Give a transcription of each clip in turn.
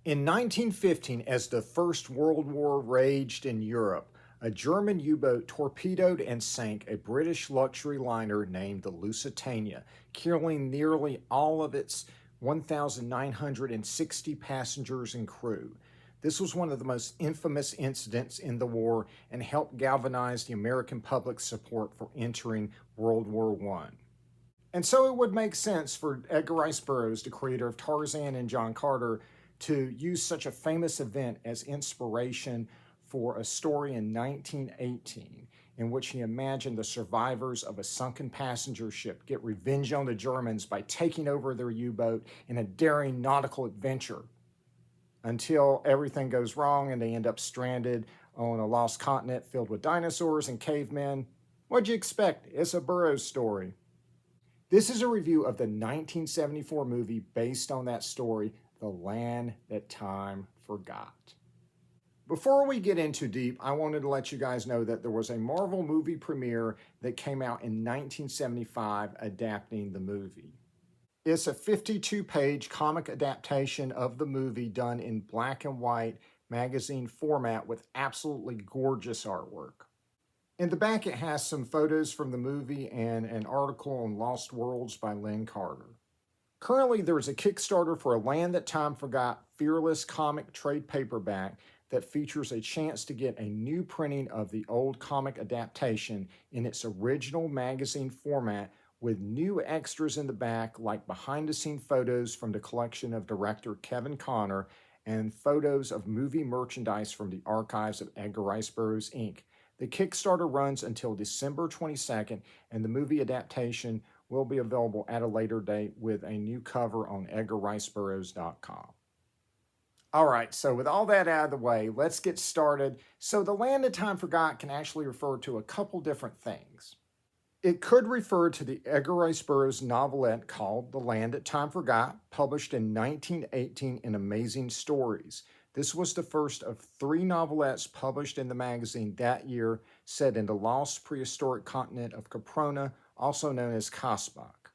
In 1915, as the First World War raged in Europe, a German U-boat torpedoed and sank a British luxury liner named the Lusitania, killing nearly all of its 1,960 passengers and crew. This was one of the most infamous incidents in the war and helped galvanize the American public's support for entering World War I. And so it would make sense for Edgar Rice Burroughs, the creator of Tarzan and John Carter, to use such a famous event as inspiration for a story in 1918 in which he imagined the survivors of a sunken passenger ship get revenge on the Germans by taking over their U-boat in a daring nautical adventure until everything goes wrong and they end up stranded on a lost continent filled with dinosaurs and cavemen. What'd you expect? It's a Burroughs story. This is a review of the 1974 movie based on that story, The Land That Time Forgot. Before we get in too deep, I wanted to let you guys know that there was a Marvel movie premiere that came out in 1975 adapting the movie. It's a 52-page comic adaptation of the movie done in black and white magazine format with absolutely gorgeous artwork. In the back, it has some photos from the movie and an article on Lost Worlds by Lynn Carter. Currently, there is a Kickstarter for A Land That Time Forgot Fearless comic trade paperback that features a chance to get a new printing of the old comic adaptation in its original magazine format with new extras in the back like behind-the-scenes photos from the collection of director Kevin Connor and photos of movie merchandise from the archives of Edgar Rice Burroughs, Inc. The Kickstarter runs until December 22nd, and the movie adaptation will be available at a later date with a new cover on EdgarRiceBurroughs.com. All right, so with all that out of the way, let's get started. So The Land That Time Forgot can actually refer to a couple different things. It could refer to the Edgar Rice Burroughs novelette called The Land That Time Forgot, published in 1918 in Amazing Stories. This was the first of 3 novelettes published in the magazine that year, set in the lost prehistoric continent of Caprona, also known as Kasbach.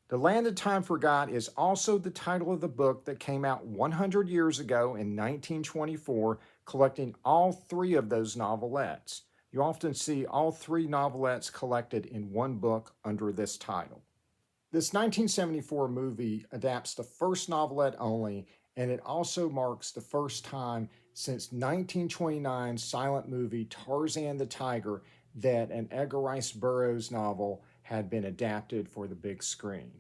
The Land That Time Forgot is also the title of the book that came out 100 years ago in 1924, collecting all 3 of those novelettes. You often see all 3 novelettes collected in one book under this title. This 1974 movie adapts the first novelette only, and it also marks the first time since 1929's silent movie Tarzan the Tiger that an Edgar Rice Burroughs novel had been adapted for the big screen.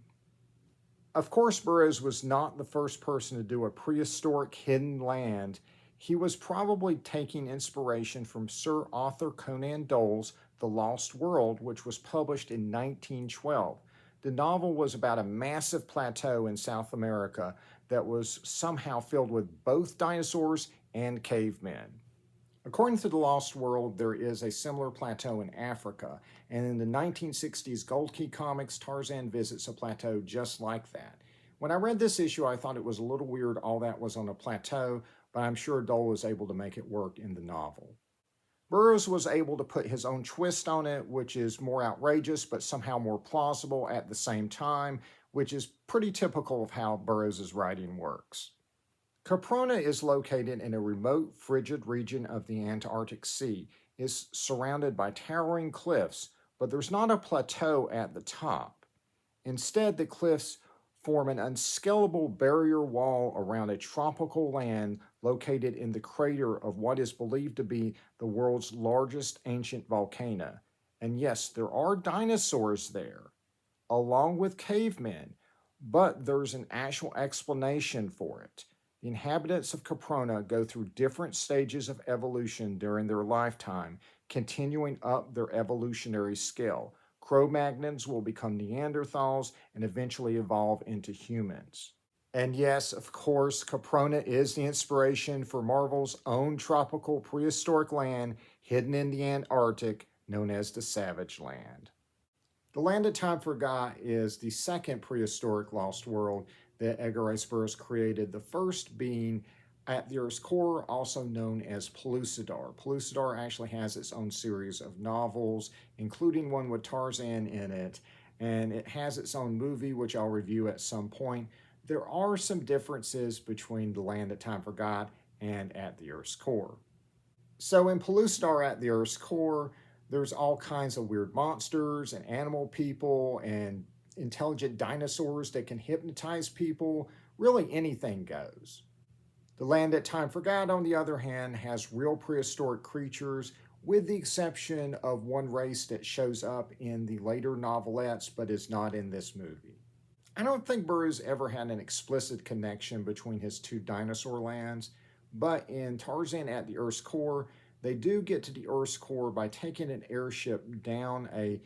Of course, Burroughs was not the first person to do a prehistoric hidden land. He was probably taking inspiration from Sir Arthur Conan Doyle's The Lost World, which was published in 1912. The novel was about a massive plateau in South America that was somehow filled with both dinosaurs and cavemen. According to The Lost World, there is a similar plateau in Africa, and in the 1960s Gold Key Comics, Tarzan visits a plateau just like that. When I read this issue, I thought it was a little weird all that was on a plateau, but I'm sure Dole was able to make it work in the novel. Burroughs was able to put his own twist on it, which is more outrageous but somehow more plausible at the same time, which is pretty typical of how Burroughs' writing works. Caprona is located in a remote, frigid region of the Antarctic Sea. It's surrounded by towering cliffs, but there's not a plateau at the top. Instead, the cliffs form an unscalable barrier wall around a tropical land located in the crater of what is believed to be the world's largest ancient volcano. And yes, there are dinosaurs there, along with cavemen, but there's an actual explanation for it. The inhabitants of Caprona go through different stages of evolution during their lifetime, continuing up their evolutionary scale. Cro-Magnons will become Neanderthals and eventually evolve into humans. And yes, of course, Caprona is the inspiration for Marvel's own tropical prehistoric land hidden in the Antarctic, known as the Savage Land. The Land That Time Forgot is the second prehistoric lost world that Edgar Rice Burroughs created, the first being At the Earth's Core, also known as Pellucidar. Pellucidar actually has its own series of novels, including one with Tarzan in it, and it has its own movie, which I'll review at some point. There are some differences between The Land That Time Forgot and At the Earth's Core. So in Pellucidar At the Earth's Core, there's all kinds of weird monsters and animal people and intelligent dinosaurs that can hypnotize people. Really, anything goes. The Land That Time Forgot, on the other hand, has real prehistoric creatures, with the exception of one race that shows up in the later novelettes but is not in this movie. I don't think Burroughs ever had an explicit connection between his two dinosaur lands, but in Tarzan at the Earth's Core, they do get to the Earth's core by taking an airship down a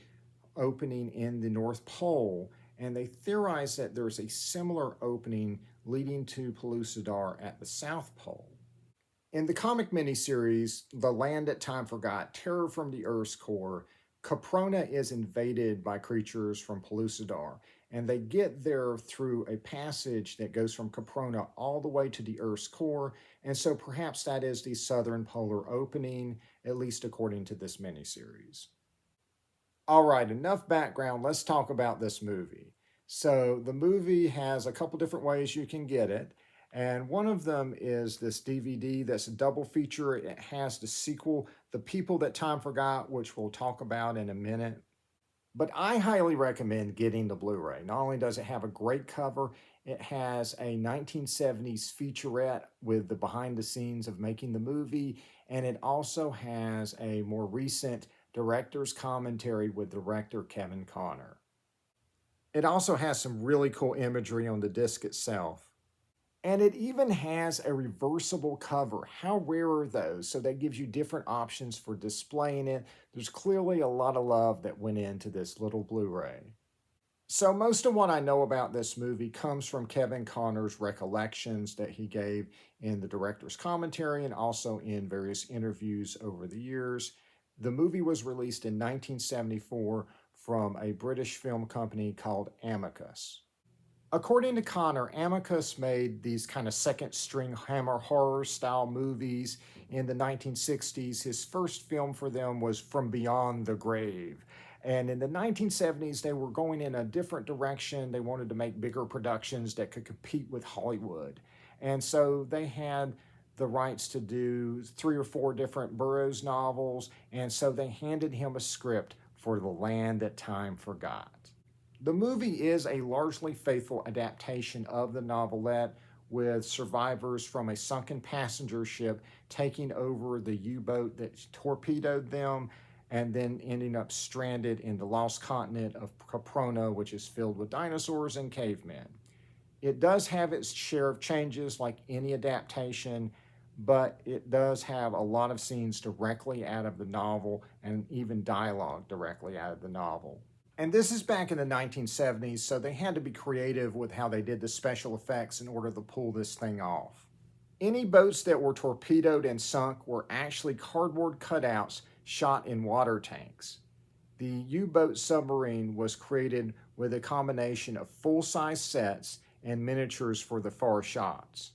opening in the North Pole, and they theorize that there's a similar opening leading to Pellucidar at the South Pole. In the comic miniseries, The Land That Time Forgot, Terror from the Earth's Core, Caprona is invaded by creatures from Pellucidar, and they get there through a passage that goes from Caprona all the way to the Earth's core, and so perhaps that is the southern polar opening, at least according to this miniseries. All right, enough background. Let's talk about this movie. So the movie has a couple different ways you can get it. And one of them is this DVD that's a double feature. It has the sequel, The People That Time Forgot, which we'll talk about in a minute. But I highly recommend getting the Blu-ray. Not only does it have a great cover, it has a 1970s featurette with the behind the scenes of making the movie, and it also has a more recent director's commentary with director Kevin Connor. It also has some really cool imagery on the disc itself. And it even has a reversible cover. How rare are those? So that gives you different options for displaying it. There's clearly a lot of love that went into this little Blu-ray. So most of what I know about this movie comes from Kevin Connor's recollections that he gave in the director's commentary and also in various interviews over the years. The movie was released in 1974 from a British film company called Amicus. According to Connor, Amicus made these kind of second string Hammer horror style movies in the 1960s. His first film for them was From Beyond the Grave. And in the 1970s, they were going in a different direction. They wanted to make bigger productions that could compete with Hollywood. And so they had the rights to do 3 or 4 different Burroughs novels. And so they handed him a script for The Land That Time Forgot. The movie is a largely faithful adaptation of the novelette, with survivors from a sunken passenger ship taking over the U-boat that torpedoed them and then ending up stranded in the lost continent of Caprona, which is filled with dinosaurs and cavemen. It does have its share of changes like any adaptation, but it does have a lot of scenes directly out of the novel and even dialogue directly out of the novel. And this is back in the 1970s, so they had to be creative with how they did the special effects in order to pull this thing off. Any boats that were torpedoed and sunk were actually cardboard cutouts shot in water tanks. The U-boat submarine was created with a combination of full-size sets and miniatures for the far shots.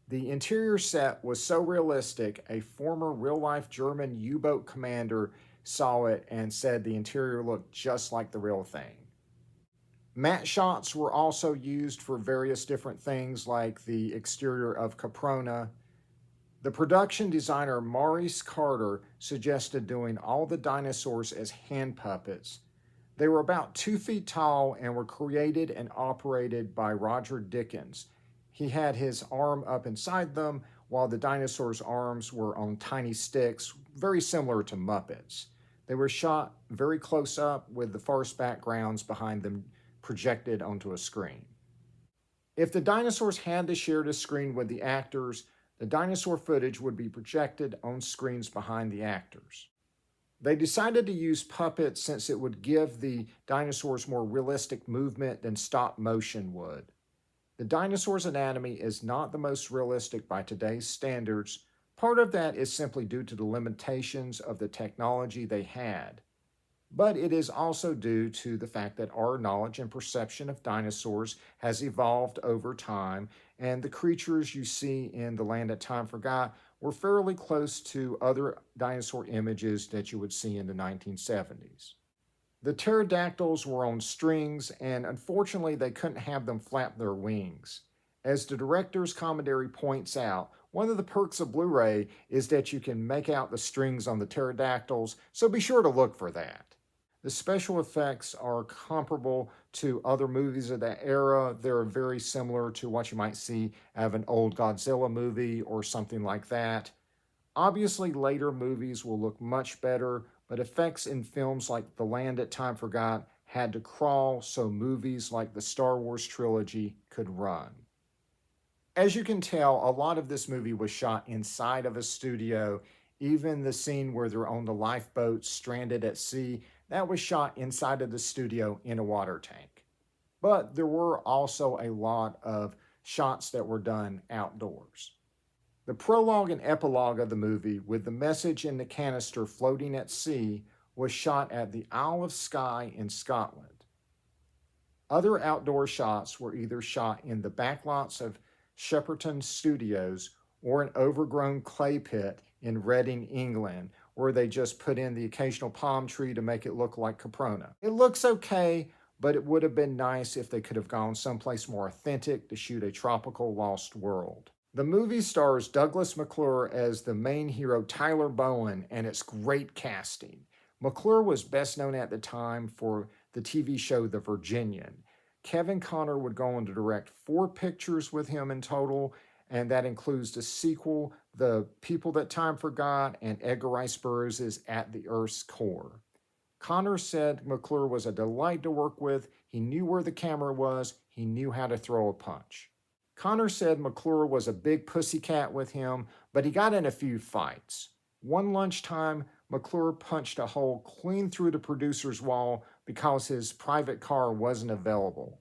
The interior set was so realistic, a former real-life German U-boat commander saw it and said the interior looked just like the real thing. Matte shots were also used for various different things like the exterior of Caprona. The production designer Maurice Carter suggested doing all the dinosaurs as hand puppets. They were about 2 feet tall and were created and operated by Roger Dickens. He had his arm up inside them while the dinosaurs' arms were on tiny sticks, very similar to Muppets. They were shot very close up with the forest backgrounds behind them projected onto a screen. If the dinosaurs had to share the screen with the actors, the dinosaur footage would be projected on screens behind the actors. They decided to use puppets since it would give the dinosaurs more realistic movement than stop motion would. The dinosaur's anatomy is not the most realistic by today's standards. Part of that is simply due to the limitations of the technology they had. But it is also due to the fact that our knowledge and perception of dinosaurs has evolved over time, and the creatures you see in The Land That Time Forgot were fairly close to other dinosaur images that you would see in the 1970s. The pterodactyls were on strings, and unfortunately, they couldn't have them flap their wings. As the director's commentary points out, one of the perks of Blu ray is that you can make out the strings on the pterodactyls, so be sure to look for that. The special effects are comparable to other movies of that era. They're very similar to what you might see out of an old Godzilla movie or something like that. Obviously, later movies will look much better, but effects in films like The Land That Time Forgot had to crawl so movies like the Star Wars trilogy could run. As you can tell, a lot of this movie was shot inside of a studio. Even the scene where they're on the lifeboat stranded at sea, that was shot inside of the studio in a water tank. But there were also a lot of shots that were done outdoors. The prologue and epilogue of the movie, with the message in the canister floating at sea, was shot at the Isle of Skye in Scotland. Other outdoor shots were either shot in the backlots of Shepperton Studios or an overgrown clay pit in Reading, England, where they just put in the occasional palm tree to make it look like Caprona. It looks okay, but it would have been nice if they could have gone someplace more authentic to shoot a tropical lost world. The movie stars Douglas McClure as the main hero Tyler Bowen, and it's great casting. McClure was best known at the time for the TV show The Virginian. Kevin Connor would go on to direct 4 pictures with him in total, and that includes the sequel, The People That Time Forgot, and Edgar Rice Burroughs' At the Earth's Core. Connor said McClure was a delight to work with. He knew where the camera was. He knew how to throw a punch. Connor said McClure was a big pussycat with him, but he got in a few fights. One lunchtime, McClure punched a hole clean through the producer's wall because his private car wasn't available.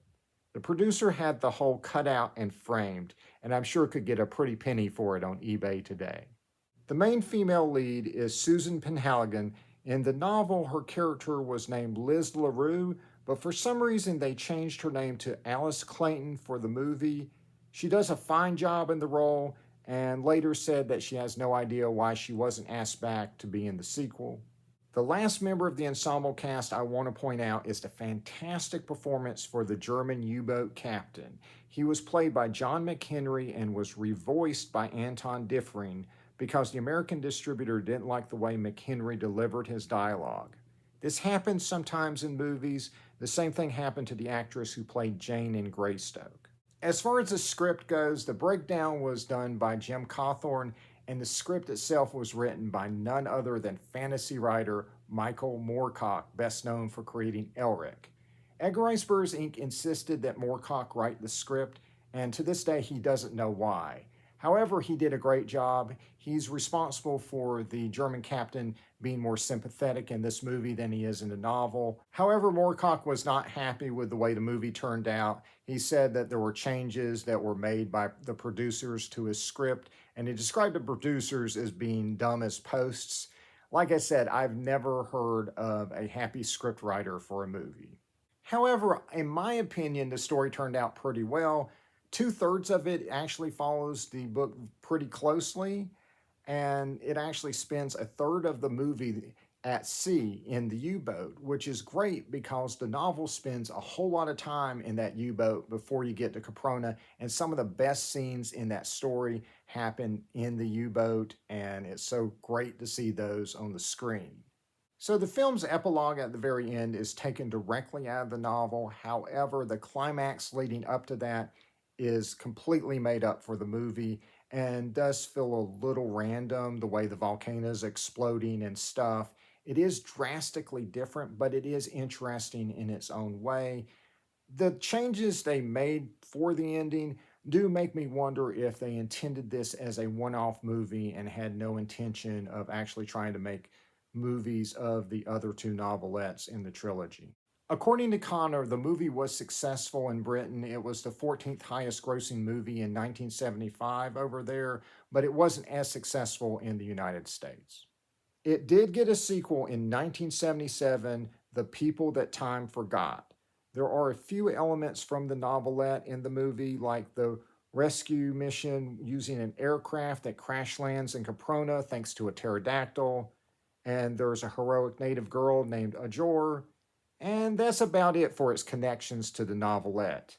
The producer had the hole cut out and framed, and I'm sure could get a pretty penny for it on eBay today. The main female lead is Susan Penhaligon. In the novel, her character was named Liz LaRue, but for some reason they changed her name to Alice Clayton for the movie. She does a fine job in the role, and later said that she has no idea why she wasn't asked back to be in the sequel. The last member of the ensemble cast I want to point out is the fantastic performance for the German U-boat captain. He was played by John McHenry and was revoiced by Anton Diffring because the American distributor didn't like the way McHenry delivered his dialogue. This happens sometimes in movies. The same thing happened to the actress who played Jane in Greystoke. As far as the script goes, the breakdown was done by Jim Cawthorne, and the script itself was written by none other than fantasy writer Michael Moorcock, best known for creating Elric. Edgar Rice Burroughs Inc. insisted that Moorcock write the script, and to this day he doesn't know why. However, he did a great job. He's responsible for the German captain being more sympathetic in this movie than he is in the novel. However, Moorcock was not happy with the way the movie turned out. He said that there were changes that were made by the producers to his script, and he described the producers as being dumb as posts. Like I said, I've never heard of a happy scriptwriter for a movie. However, in my opinion, the story turned out pretty well. 2/3 of it actually follows the book pretty closely, and it actually spends 1/3 of the movie at sea in the U-boat, which is great because the novel spends a whole lot of time in that U-boat before you get to Caprona, and some of the best scenes in that story happen in the U-boat, and it's so great to see those on the screen. So the film's epilogue at the very end is taken directly out of the novel. However, the climax leading up to that is completely made up for the movie and does feel a little random, the way the volcano's exploding and stuff. It is drastically different, but it is interesting in its own way. The changes they made for the ending do make me wonder if they intended this as a one-off movie and had no intention of actually trying to make movies of the other 2 novelettes in the trilogy. According to Connor, the movie was successful in Britain. It was the 14th highest grossing movie in 1975 over there, but it wasn't as successful in the United States. It did get a sequel in 1977, The People That Time Forgot. There are a few elements from the novelette in the movie, like the rescue mission using an aircraft that crash lands in Caprona thanks to a pterodactyl, and there's a heroic native girl named Ajor, And that's about it for its connections to the novelette.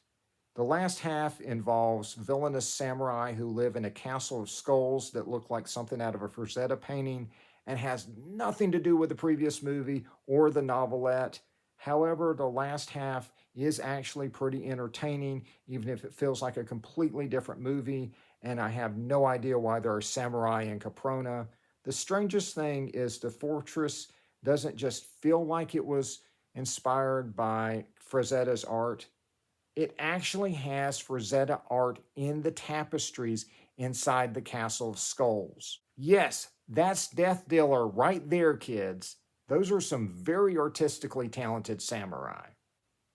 The last half involves villainous samurai who live in a castle of skulls that look like something out of a Frazetta painting and has nothing to do with the previous movie or the novelette. However, the last half is actually pretty entertaining, even if it feels like a completely different movie, and I have no idea why there are samurai in Caprona. The strangest thing is the fortress doesn't just feel like it was inspired by Frazetta's art. It actually has Frazetta art in the tapestries inside the Castle of Skulls. Yes, that's Death Dealer right there, kids. Those are some very artistically talented samurai.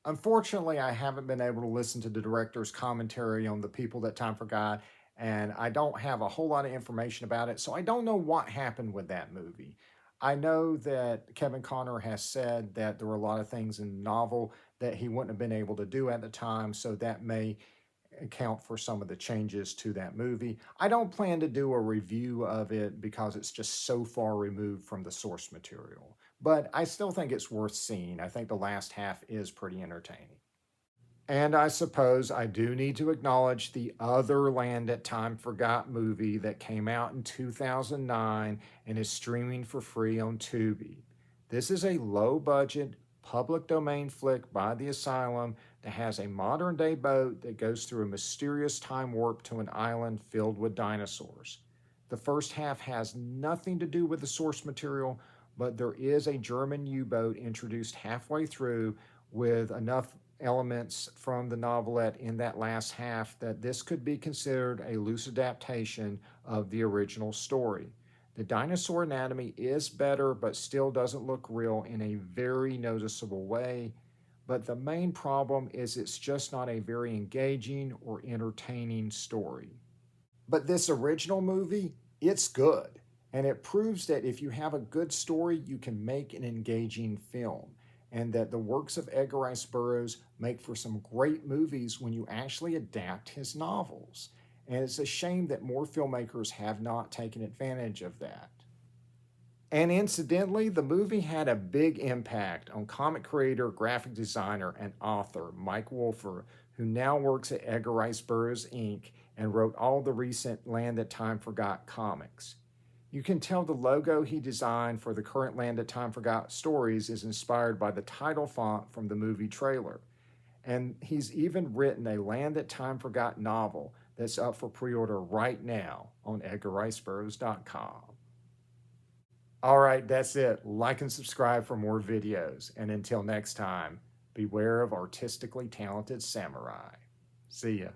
Unfortunately, I haven't been able to listen to the director's commentary on The People That Time Forgot, and I don't have a whole lot of information about it, so I don't know what happened with that movie. I know that Kevin Conner has said that there were a lot of things in the novel that he wouldn't have been able to do at the time, so that may account for some of the changes to that movie. I don't plan to do a review of it because it's just so far removed from the source material, but I still think it's worth seeing. I think the last half is pretty entertaining. And I suppose I do need to acknowledge the other Land That Time Forgot movie that came out in 2009 and is streaming for free on Tubi. This is a low budget, public domain flick by the Asylum that has a modern day boat that goes through a mysterious time warp to an island filled with dinosaurs. The first half has nothing to do with the source material, but there is a German U boat introduced halfway through with enough elements from the novelette in that last half that this could be considered a loose adaptation of the original story. The dinosaur anatomy is better, but still doesn't look real in a very noticeable way. But the main problem is it's just not a very engaging or entertaining story. But this original movie, it's good. And it proves that if you have a good story, you can make an engaging film. And that the works of Edgar Rice Burroughs make for some great movies when you actually adapt his novels. And it's a shame that more filmmakers have not taken advantage of that. And incidentally, the movie had a big impact on comic creator, graphic designer, and author Mike Wolfer, who now works at Edgar Rice Burroughs Inc. and wrote all the recent Land That Time Forgot comics. You can tell the logo he designed for the current Land That Time Forgot stories is inspired by the title font from the movie trailer. And he's even written a Land That Time Forgot novel that's up for pre-order right now on edgarriceburroughs.com. All right, that's it. Like and subscribe for more videos. And until next time, beware of artistically talented samurai. See ya.